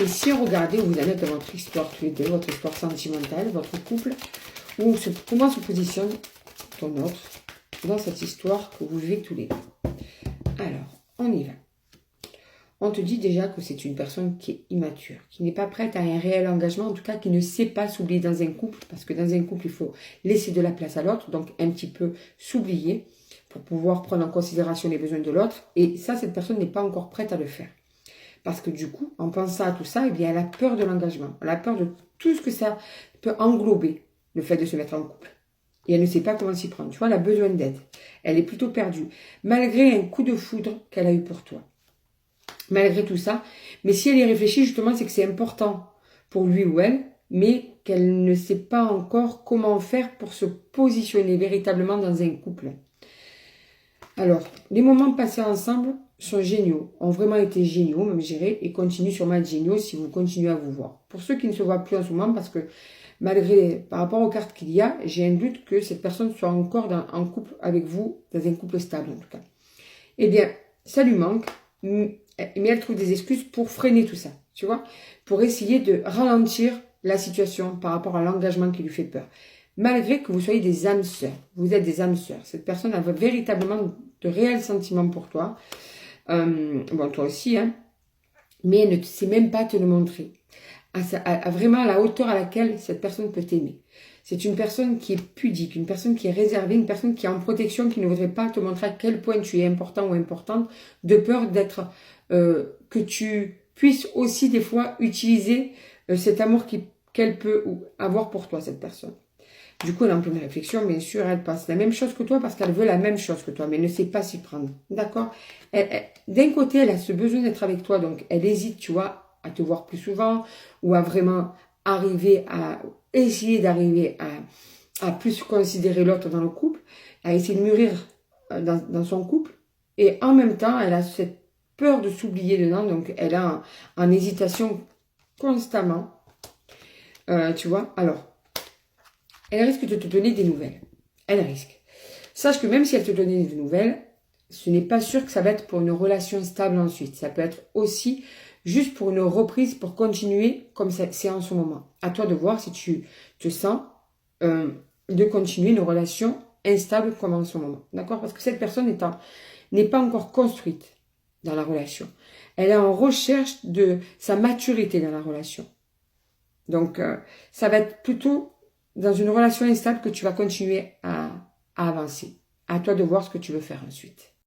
Et si on regardait où vous en êtes dans votre histoire tous les deux, votre histoire sentimentale, votre couple, comment se positionne ton autre dans cette histoire que vous vivez tous les deux. Alors, on y va. On te dit déjà que c'est une personne qui est immature, qui n'est pas prête à un réel engagement, en tout cas qui ne sait pas s'oublier dans un couple, parce que dans un couple, il faut laisser de la place à l'autre, donc un petit peu s'oublier pour pouvoir prendre en considération les besoins de l'autre. Et ça, cette personne n'est pas encore prête à le faire. Parce que du coup, en pensant à tout ça, eh bien, elle a peur de l'engagement. Elle a peur de tout ce que ça peut englober, le fait de se mettre en couple. Et elle ne sait pas comment s'y prendre. Tu vois, elle a besoin d'aide. Elle est plutôt perdue. Malgré un coup de foudre qu'elle a eu pour toi. Malgré tout ça. Mais si elle y réfléchit, justement, c'est que c'est important pour lui ou elle, mais qu'elle ne sait pas encore comment faire pour se positionner véritablement dans un couple. Alors, les moments passés ensemble sont géniaux, ont vraiment été géniaux, même j'irai, et continuent sûrement à être géniaux si vous continuez à vous voir. Pour ceux qui ne se voient plus en ce moment, parce que par rapport aux cartes qu'il y a, j'ai un doute que cette personne soit encore en couple avec vous, dans un couple stable en tout cas. Eh bien, ça lui manque, mais elle trouve des excuses pour freiner tout ça, tu vois, pour essayer de ralentir la situation par rapport à l'engagement qui lui fait peur. Malgré que vous soyez des âmes sœurs, vous êtes des âmes sœurs. Cette personne a véritablement de réels sentiments pour toi. Bon, toi aussi, hein. Mais elle ne sait même pas te le montrer. À vraiment la hauteur à laquelle cette personne peut t'aimer. C'est une personne qui est pudique, une personne qui est réservée, une personne qui est en protection, qui ne voudrait pas te montrer à quel point tu es important ou importante, de peur d'être que tu puisses aussi des fois utiliser cet amour qu'elle peut avoir pour toi, cette personne. Du coup, elle est en pleine réflexion, bien sûr, elle pense la même chose que toi parce qu'elle veut la même chose que toi, mais elle ne sait pas s'y prendre. D'accord? D'un côté, elle a ce besoin d'être avec toi, donc elle hésite, tu vois, à te voir plus souvent ou à vraiment essayer d'arriver à plus considérer l'autre dans le couple, à essayer de mûrir dans son couple. Et en même temps, elle a cette peur de s'oublier dedans, donc elle est en hésitation constamment. Tu vois? Alors, elle risque de te donner des nouvelles. Elle risque. Sache que même si elle te donnait des nouvelles, ce n'est pas sûr que ça va être pour une relation stable ensuite. Ça peut être aussi juste pour une reprise, pour continuer comme c'est en ce moment. À toi de voir si tu te sens de continuer une relation instable comme en ce moment. D'accord? Parce que cette personne n'est pas encore construite dans la relation. Elle est en recherche de sa maturité dans la relation. Donc, ça va être plutôt dans une relation instable que tu vas continuer à avancer. À toi de voir ce que tu veux faire ensuite.